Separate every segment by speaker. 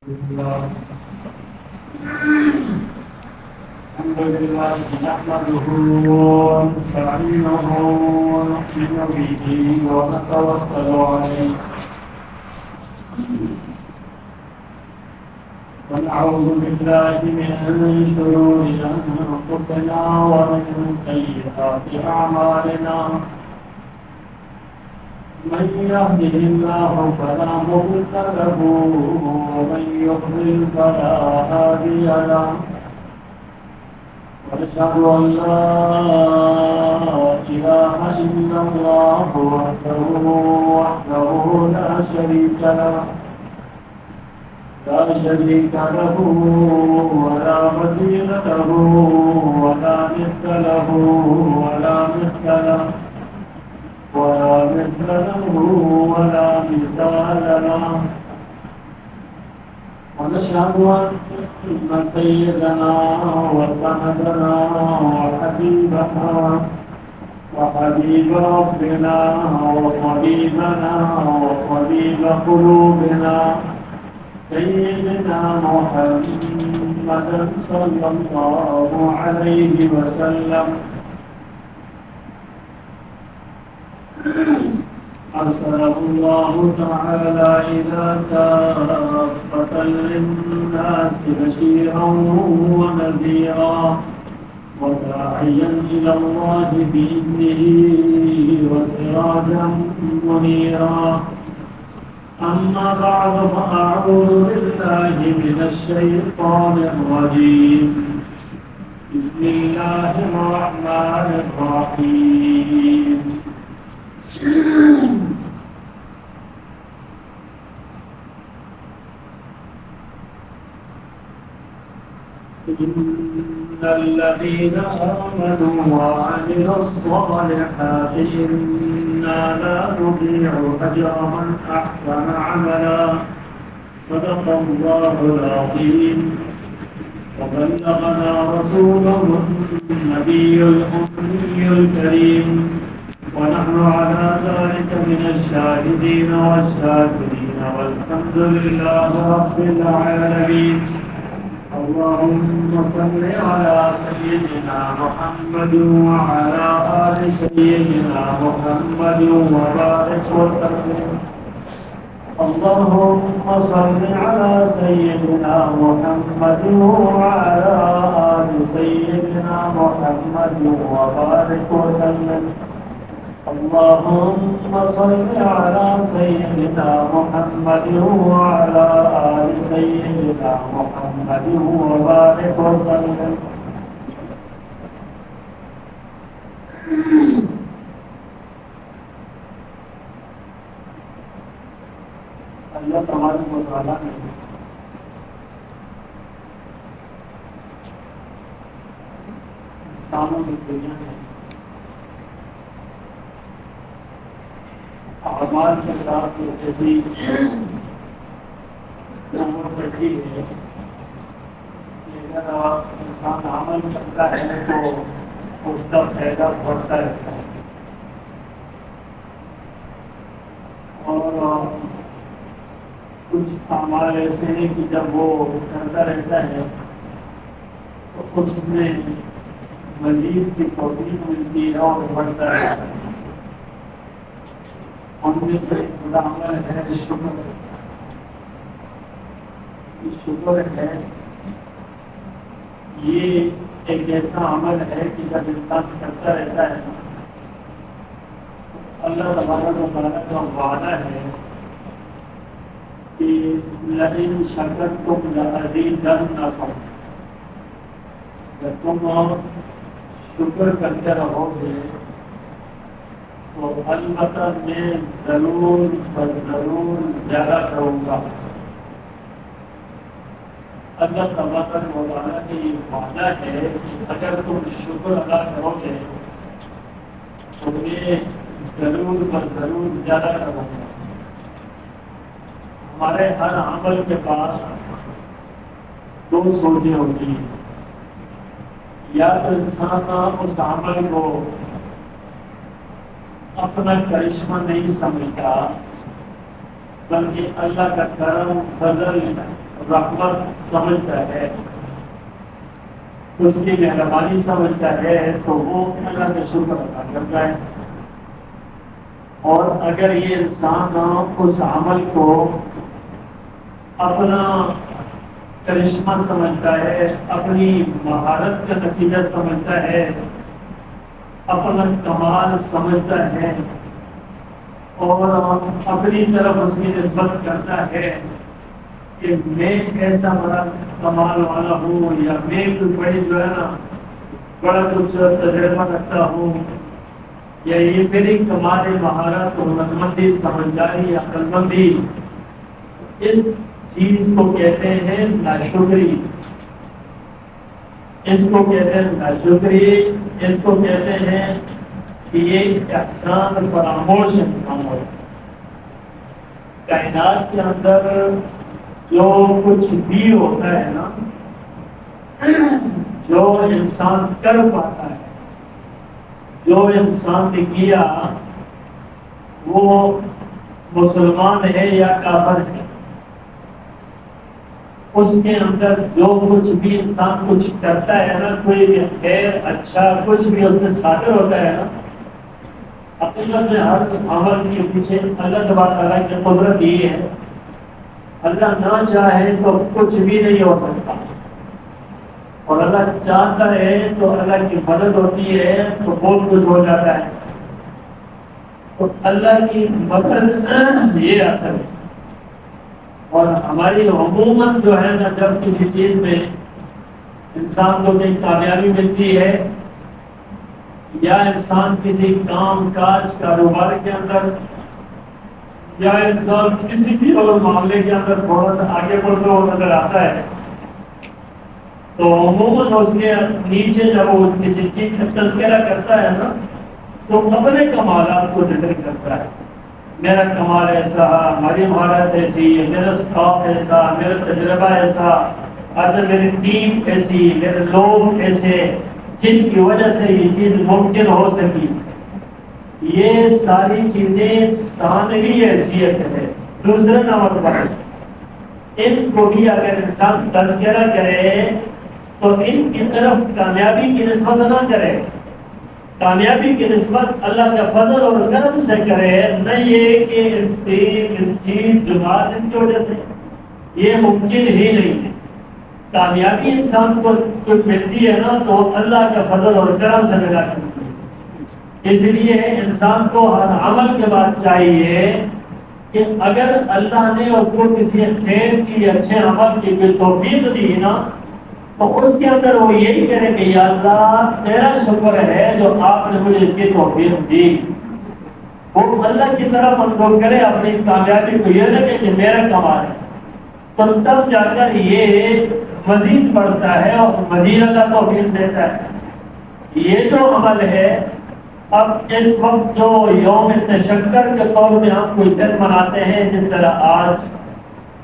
Speaker 1: الحمد لله نحمده ونستعينه ونؤمن به ونتوكل عليه ونعوذ بالله من شرور أنفسنا ومن سيئات أعمالنا من يهده الله فلا مضل له ومن يضلل فلا هادي له وأشهد أن لا إله إلا الله وحده لا شريك له ولا مثيل له ولا مثل له ولا مثل له ولا مثل له ولا مثال له ونشهد أن سيدنا وسندنا وحبيب ربنا وطبيبنا وطبيب قلوبنا سيدنا محمدا صلى الله عليه وسلم أرسله الله تعالى إلى كافة للناس بشيرا ونذيرا وداعيا إلى الله بإذنه وسراجا منيرا أما بعد فأعوذ بالله من الشيطان الرجيم بسم الله الرحمن الرحيم إن الذين آمنوا وعملوا الصالحات إنا لا نضيع أجر من أحسن عملا صدق الله العظيم وبلغنا رسوله النبي الأمي الكريم ونحن على ذلك من الشاهدين والشاكرين والحمد لله رب العالمين اللهم صل على سيدنا محمد وعلى آل سيدنا محمد وبارك وسلم اللهم صل على سيدنا محمد وعلى آل سيدنا محمد وبارك وسلم اللهم صل على سيدنا محمد وعلى آل سيدنا محمد وبارك وسلم اللہ تبارک و تعالیٰ نے انسانوں کی دنیا میں اعمال کے ساتھ ایسی امور رکھی ہے کہ اگر انسان عمل کرتا ہے تو اس کا فائدہ بڑھتا رہتا ہے اور کچھ اعمال ایسے ہیں کہ جب وہ کرتا رہتا ہے تو اس میں مزید کی توفیق ملتی ہے اور بڑھتا رہتا ہے ان میں سے بڑا عمل ہے شکر ہے یہ ایک ایسا عمل ہے کہ جب انسان کرتا رہتا ہے اللہ تبارک و تعالیٰ کا وعدہ ہے کہ لئن شکرتم لأزیدنکم جب تم شکر کرتے رہو گے تو البتہ میں ضرور زیادہ کروں گا. اللہ تبارک و تعالیٰ کی یہ وعدہ ہے کہ اگر تم شکر ادا کرو گے تو میں ضرور زیادہ کروں گا. ہمارے ہر عمل کے پاس دو سوچیں ہوتی ہیں. یا تو انسان اس عمل کو اپنا کرشمہ نہیں سمجھتا بلکہ اللہ کا کرم فضل رحمت سمجھتا ہے، اس کی مہربانی سمجھتا ہے، تو وہ اللہ کا شکر ادا کرتا ہے۔ اور اگر یہ انسان اس عمل کو اپنا کرشمہ سمجھتا ہے، اپنی مہارت کا نتیجہ سمجھتا ہے، اپنا کمال سمجھتا ہے، اور اپنی طرف اس کی نسبت کرتا ہے کہ میں ایسا بڑا کمال والا ہوں، یا میں کوئی بڑی جو ہے نا بڑا کچھ تجربہ رکھتا ہوں، یا یہ میری کمال مہارت اور ہنرمندی، سمجھداری، عقل مندی، اس چیز کو کہتے ہیں ناشکری، اس کو کہتے ہیں ناشکری، اس کو کہتے ہیں کہ یہ احسان فراموش انسان ہو۔ کائنات کے اندر جو کچھ بھی ہوتا ہے نا، جو انسان کر پاتا ہے، جو انسان نے کیا، وہ مسلمان ہے یا کافر ہے، اس کے اندر جو کچھ بھی انسان کچھ کرتا ہے نا، کوئی بھی خیر اچھا کچھ بھی اس سے صادر ہوتا ہے نا، حقیقت میں ہر عمل کے پیچھے اللہ تبارک تعالیٰ کی قدرت یہ ہے، اللہ نہ چاہے تو کچھ بھی نہیں ہو سکتا، اور اللہ چاہتا ہے تو اللہ کی مدد ہوتی ہے تو بہت کچھ ہو جاتا ہے۔ تو اللہ کی مدد یہ اثر ہے۔ اور ہماری عموماً جو ہے نا، جب کسی چیز میں انسان کو کہیں کامیابی ملتی ہے، یا انسان کسی کام کاج کاروبار کے اندر، یا انسان کسی بھی اور معاملے کے اندر تھوڑا سا آگے بڑھتا ہوا نظر آتا ہے، تو عموماً اس کے نیچے جب وہ کسی چیز کا تذکرہ کرتا ہے نا، تو اپنے کمالات کو ذکر کرتا ہے۔ میرا کمال ایسا، ہماری مہارت ایسی، میرا اسٹاف ایسا، میرا تجربہ ایسا، آج میری ٹیم ایسی، میرے لوگ ایسے جن کی وجہ سے یہ چیز ممکن ہو سکی۔ یہ ساری چیزیں ثانوی حیثیت ہے، دوسرے نمبر پر ان کو بھی اگر انسان تذکرہ کرے تو ان کی طرف کامیابی کی نسبت نہ کرے، کامیابی کی نسبت اللہ کا فضل اور کرم سے کرے، نہ یہ کہ چیز جماعت ان کی وجہ سے، یہ ممکن ہی نہیں ہے۔ کامیابی انسان کو جو ملتی ہے نا، تو اللہ کا فضل اور کرم سے ملا کرتی ہے۔ اس لیے انسان کو ہر عمل کے بعد چاہیے کہ اگر اللہ نے اس کو کسی خیر کی، اچھے عمل کی کوئی توفیق دی نا، تو اس کے اندر وہ یہی کرے کہ یا اللہ تیرا شکر ہے جو آپ نے مجھے اس کی توفیق دی۔ وہ اللہ کی طرف منظور کرے اپنی کامیابی کو، یہ لگے کہ میرا کمال ہے، تو تب جا کر یہ مزید بڑھتا ہے اور مزید اللہ توفیق دیتا ہے۔ یہ جو عمل ہے، اب اس وقت جو یوم تشکر کے طور میں ہم کوئی دن مناتے ہیں جس طرح آج،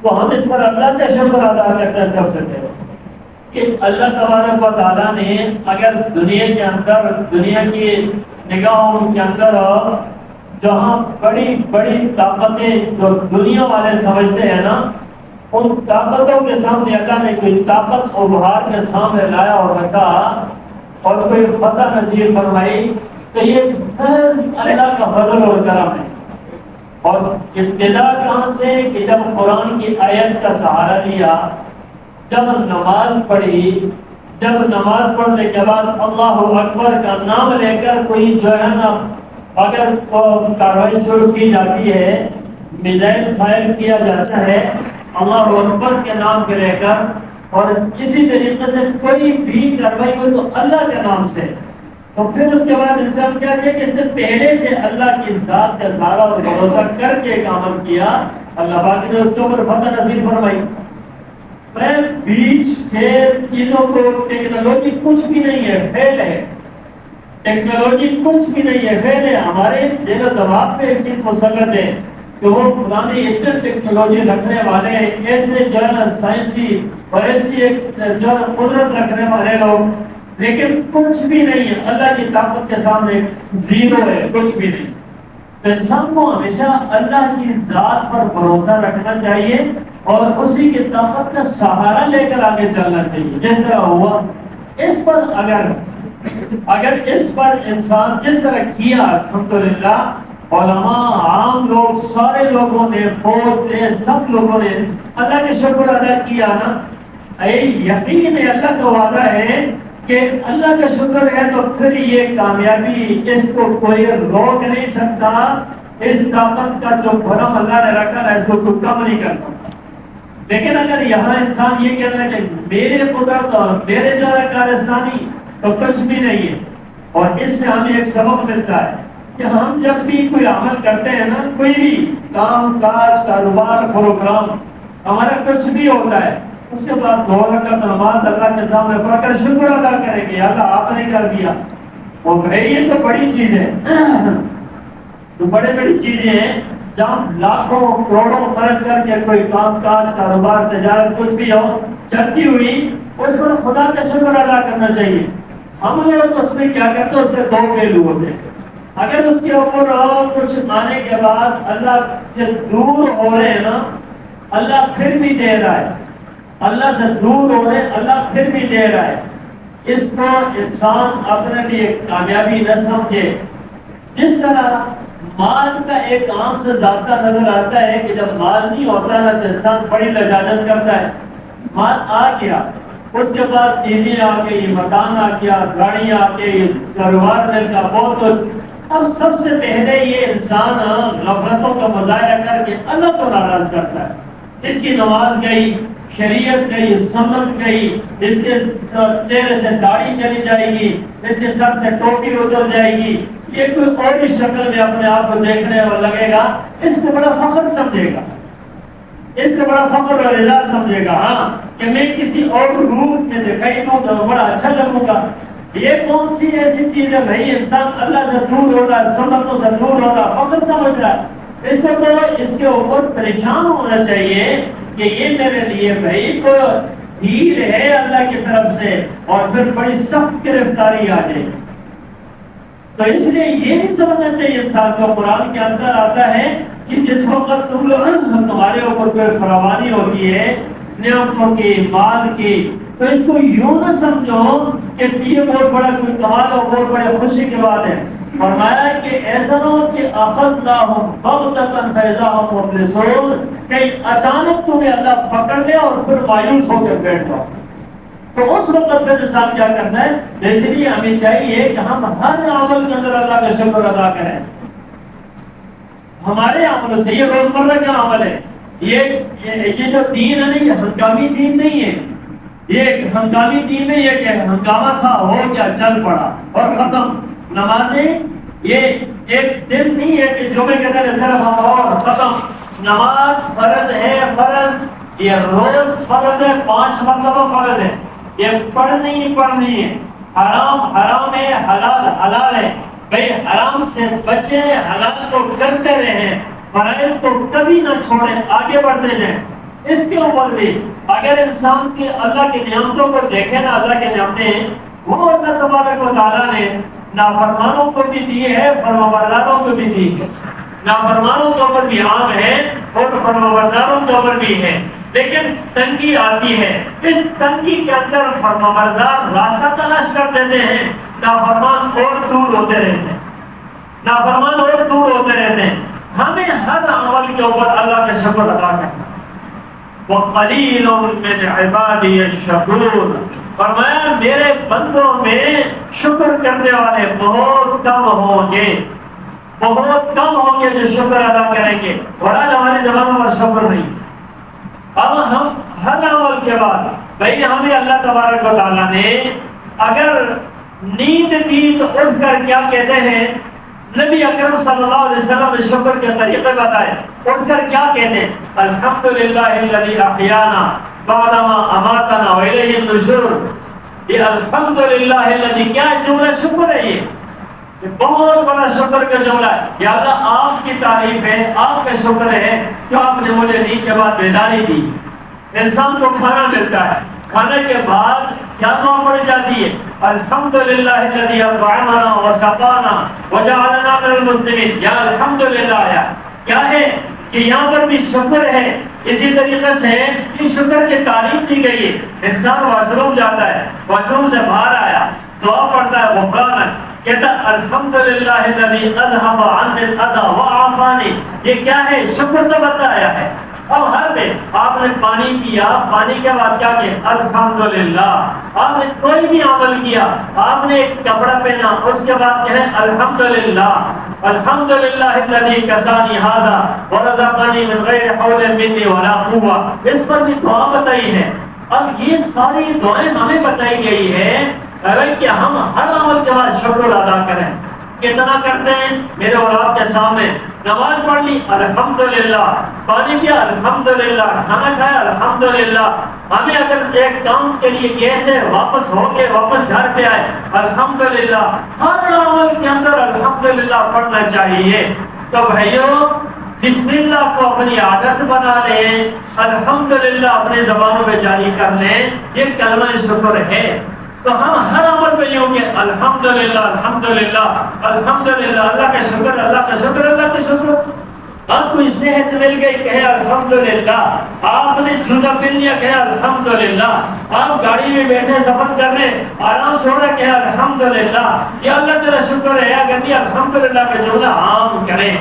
Speaker 1: تو ہم اس پر اللہ کا شکر ادا کرتے ہیں سب سے پہلے کہ اللہ تبارک و تعالیٰ نے اگر دنیا کے اندر، دنیا کی نگاہوں کے اندر جہاں بڑی بڑی طاقتیں جو دنیا والے سمجھتے ہیں نا، ان طاقتوں کے سامنے اللہ نے کوئی طاقت ابھار کے سامنے لایا اور رکھا اور کوئی فتح نصیب فرمائی، تو یہ اللہ کا فضل اور کرم ہے۔ اور ابتدا کہاں سے کہ جب قرآن کی آیت کا سہارا لیا، جب نماز پڑھی، جب نماز پڑھنے کے بعد اللہ اکبر کا نام لے کر کوئی جو ہے نا اگر کارروائی شروع کی جاتی ہے، میزائل فائر کیا جاتا ہے اللہ اکبر کے نام کے لے کر، اور اسی طریقے سے کوئی بھی کارروائی ہوئی تو اللہ کے نام سے، تو پھر اس کے بعد انسان کیا کیا کہ اس نے پہلے سے اللہ کی ذات کا سہارا اور بھروسہ کر کے ایک عمل کیا، اللہ پاک نے اس کے اوپر فتح نصیب فرمائی۔ بیچ چیزوں کو ٹیکنالوجی کچھ بھی نہیں ہے، فیل ہے، ٹیکنالوجی کچھ بھی نہیں ہے، فیل ہے۔ ہمارے دل و دماغ پہ ایک چیز مسلط ہے کہ وہ پرانی اتنی ٹیکنالوجی رکھنے والے، ایسے جو ہے نا سائنسی اور ایسی ایک جو قدرت رکھنے والے لوگ، لیکن کچھ بھی نہیں ہے، اللہ کی طاقت کے سامنے زیرو ہے، کچھ بھی نہیں۔ تو انسان کو ہمیشہ اللہ کی ذات پر بھروسہ رکھنا چاہیے اور اسی کی طاقت کا سہارا لے کر آگے چلنا چاہیے. جس طرح ہوا اس پر اگر اس پر انسان جس طرح کیا الحمدللہ، علماء، عام لوگ، سارے لوگوں نے، فوج نے، سب لوگوں نے اللہ کے شکر ادا کیا نا، یقین ہے اللہ کا وعدہ ہے کہ اللہ کا شکر ہے تو پھر یہ کامیابی اس کو کوئی روک نہیں سکتا. اس طاقت کا جو بھرم اللہ نے رکھا ہے اس کو کوئی کم نہیں کر سکتا. لیکن اگر یہاں انسان یہ کہنا کہ میرے قدرت اور میرے جارہ کارستانی تو کچھ بھی نہیں ہے، اور اس سے ہمیں ایک سبب ملتا ہے کہ ہم جب بھی کوئی عمل کرتے ہیں نا، کوئی بھی کام کاج، کاروبار، پروگرام ہمارا کچھ بھی ہوتا ہے، اس کے بعد 2 رکعت نماز اللہ کے سامنے پڑھ کر شکر ادا کریں گے، اللہ آپ نے کر دیا. اور بھائی یہ تو بڑی چیز ہے، تو بڑی چیزیں ہیں جہاں لاکھوں کروڑوں خرچ کر کے کوئی کام کاج، کاروبار، تجارت کچھ بھی ہو چلتی ہوئی، اس پر خدا کا شکر ادا کرنا چاہیے. ہم لوگ اس میں کیا کرتے ہیں، اس کے 2 پہلو ہوتے ہیں. اگر اس کے اوپر کچھ آنے کے بعد اللہ سے دور ہو رہے ہیں نا، اللہ پھر بھی دے رہا ہے، اللہ سے دور ہو رہے اللہ پھر بھی دے رہا ہے. اس کو انسان اپنے لیے کامیابی نہ سمجھے. جس طرح مال کا ایک عام سے ضابطہ نظر آتا ہے کہ جب مال نہیں ہوتا نا تو انسان بڑی لجاجت کرتا ہے. مال آ گیا، اس کے بعد چیزیں آ گئی، مکان آ گیا، گاڑیاں آ گئی، کاروبار مل گیا، بہت کچھ. اب سب سے پہلے یہ انسان غفلتوں کا مظاہرہ کر کے اللہ کو ناراض کرتا ہے. اس کی نماز گئی، شریعت گئی، سنت گئی، اس کے چہرے سے داڑھی چلی جائے گی، اس کے سر سے ٹوپی اتر جائے گی، یہ کوئی اور ہی شکل میں اپنے آپ کو دیکھنے میں لگے گا، اس کو بڑا فخر سمجھے گا، اس کو بڑا فخر اور اعزاز سمجھے گا. ہاں کہ میں کسی اور روپ میں دکھائی دوں تو بڑا اچھا لگوں گا. یہ کون سی ایسی چیز ہے بھائی، انسان اللہ سے دور ہو رہا ہے، سنتوں سے دور ہو رہا ہے، فخر سمجھ رہا ہے. اس کو تو اس کے اوپر پریشان ہونا چاہیے کہ یہ میرے لیے بھائی کوئی ڈھیل ہے اللہ کی طرف سے اور پھر بڑی سخت گرفتاری آ جائے. تو اس لیے یہ نہیں سمجھنا چاہیے انسان کو. قرآن کے اندر آتا ہے کہ جس وقت تمہارے اوپر کوئی فراوانی ہوتی ہے نعمتوں کی، مال کی، تو اس کو یوں نہ سمجھو کہ یہ بہت بڑا کوئی کمال اور بہت بڑے خوشی کی بات ہے. فرمایا کہ ایسا نہ ہو کہ اخذناہم بغتۃ فاذا ہم مبلسون، کہ اچانک تمہیں اللہ پکڑ لے اور پھر مایوس ہو کر بیٹھ جاؤ. تو اس وقت پھر انسان کیا کرنا ہے؟ اس لیے ہمیں چاہیے کہ ہم ہر عمل کے اندر اللہ کا شکر ادا کریں. ہمارے عمل سے، یہ روزمرہ کا عمل ہے، یہ جو دین ہے نا، یہ ہنگامی دین نہیں ہے. یہ ہنگامی دین نہیں ہے کہ ہنگامہ تھا، ہو گیا، چل پڑا اور ختم. نمازیں یہ ایک دن نہیں ہے کہ جمعے کے دن صرف ہم اور ختم. نماز فرض ہے، فرض یہ روز فرض ہے، 5 مرتبہ فرض ہے. یہ پڑھنی ہے. حرام حرام ہے، حلال حلال ہے. بھئی حرام سے بچے، حلال کو کرتے رہیں، فرائض کو کبھی نہ چھوڑیں، آگے بڑھتے جائیں. اس کے اوپر بھی اگر انسان کی اللہ کی نعمتوں کو دیکھے نا، اللہ کی نعمتیں وہ اللہ تبارک و تعالیٰ نے نافرمانوں کو بھی دی ہے، فرمانبرداروں کو بھی دی ہے. نافرمانوں کے اوپر بھی عام ہے اور فرمانبرداروں کے اوپر بھی ہے. لیکن تنگی آتی ہے، اس تنگی کے اندر فرمانبردار راستہ تلاش کر دیتے ہیں، نافرمان اور دور ہوتے رہتے ہیں، نافرمان اور دور ہوتے رہتے ہیں. ہمیں ہر عمل کے اوپر اللہ کا شکر ادا کرنا. وَقَلِيلٌ مِّنْ عِبَادِيَ الشَّكُورُ، فرمایا میرے بندوں میں شکر کرنے والے بہت کم ہوں گے، بہت کم ہوں گے جو شکر ادا کریں گے. اور آج ہماری زبانوں پر شکر نہیں. اب ہم ہر عمل کے بعد بھائی ہمیں اللہ تبارک و تعالیٰ نے اگر نیند دی تو اٹھ کر کیا کہتے ہیں؟ نبی اکرم صلی اللہ علیہ وسلم نے شکر کے طریقے بتائے. اٹھ کر کیا کہتے ہیں؟ الحمدللہ الذی احیانا بعدما اماتنا والیہ النشور. یہ الحمدللہ الذی، کیا جملہ شکر ہے، یہ بہت بڑا شکر کا جملہ ہے. یا اللہ آپ کی تعریف ہے، آپ کا شکر ہے کہ آپ نے مجھے نیند کے بعد بیداری دی. انسان کو کھانا ملتا ہے، کھانے کے بعد کیا دعا پڑھی جاتی ہے؟ الحمدللہ الذی اطعمنا وسقانا وجعلنا من المسلمین. یا الحمدللہ یا کیا ہے کہ یہاں پر بھی شکر ہے. اسی طریقے سے ان شکر کی تعریف دی گئی ہے. انسان واش روم جاتا ہے, واش روم سے باہر آیا, دعا پڑھتا ہے غفرانک, کہتا الحمدللہ الذی اذهب عنی الاذى وعافانی. یہ کیا ہے؟ شکر تو بتایا ہے. اب ہر میں آپ نے پانی پیا, پانی کے بعد کیا کہ الحمدللہ. آپ نے کوئی بھی عمل کیا, آپ نے ایک کپڑا پہنا, اس کے بعد کہیں الحمدللہ. الحمدللہ الذی کسانی ھذا ورزقنی من غیر حول منی ولا قوہ. اس پر بھی دعا بتائی ہے. اب یہ ساری دعائیں ہمیں بتائی گئی ہے کہ ہم ہر عمل کے بعد شکر ادا کریں. کتنا کرتے ہیں؟ میرے اور آپ کے سامنے نماز پڑھ لی الحمدللہ, پانی پیا الحمدللہ, کھانا کھایا الحمدللہ. ہمیں اگر ایک کام کے لیے گئے تھے, واپس ہو کے واپس گھر پہ آئے الحمدللہ. ہر عمل کے اندر الحمدللہ پڑھنا چاہیے. تو بھائیو بسم اللہ کو اپنی عادت بنا لیں, الحمدللہ اپنے زبانوں میں جاری کر لیں. یہ کلمہ شکر ہے. تو ہم ہر عمل پہ یوں کہ الحمدللہ الحمدللہ الحمدللہ, اللہ کا شکر اللہ کا شکر اللہ کا شکر. آپ کو صحت مل گئی کہے الحمدللہ. آپ نے جوتا پہن لیا کہے الحمدللہ. آپ گاڑی میں بیٹھے سفر کر رہے آرام سے ہو رہا کہے الحمدللہ. یہ اللہ تیرا شکر ہے. اگر یہ الحمدللہ کا جملہ عام کریں,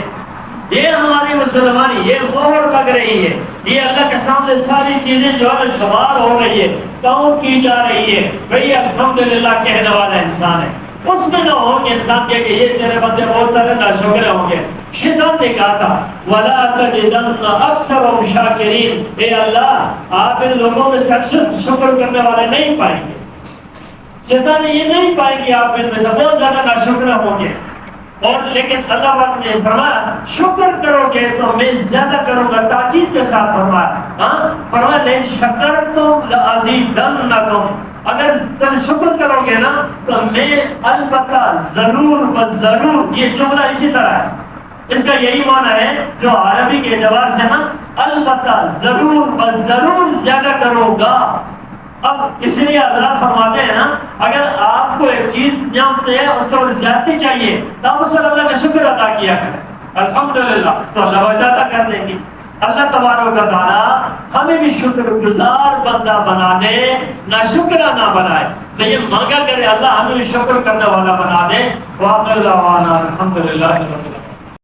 Speaker 1: یہ ہماری مسلمانی یہ مہر لگ رہی ہے. یہ اللہ کے سامنے ساری چیزیں جو ہے شمار ہو رہی ہے, کاؤنٹ کی جا رہی ہے. بھئی الحمدللہ کہنے والا انسان ہے. اس میں نہ ہو کہ انسان کہے کہ یہ تیرے بندے بہت سارے ناشکرے ہوں گے. شیطان نے کہا تھا وَلَا تَجِدَنَّ أَكْثَرَهُمْ شَاكِرِينَ. اے اللہ آپ ان لوگوں میں سے اکثر شکر کرنے والے نہیں پائیں گے. شیطان یہ نہیں پائیں گے آپ ان میں سے بہت زیادہ ناشکرے ہوں گے. اور لیکن اللہ پاک نے فرمایا شکر کرو گے تو میں زیادہ کروں گا. تاکید کے ساتھ فرمایا فرمایا لئن شکرتم لأزیدنکم. اگر تم شکر کرو گے نا تو میں البتہ ضرور و ضرور. یہ جملہ اسی طرح ہے, اس کا یہی معنی ہے جو عربی کے اعتبار سے نا البتہ ضرور و ضرور زیادہ کروں گا. اب اس لیے حضرات فرماتے ہیں نا اگر آپ کو ایک چیز نعمت ہے اس کو زیادتی چاہیے تو آپ اس پر اللہ کا شکر ادا کیا کریں الحمدللہ, تو اللہ زیادہ کر دیں گے. اللہ تبارک و تعالی ہمیں بھی شکر گزار بندہ بنا دے, نہ شکرہ نہ بنائے. تو یہ مانگا کرے اللہ ہمیں بھی شکر کرنے والا بنا دے. وآخر دعوانا الحمدللہ.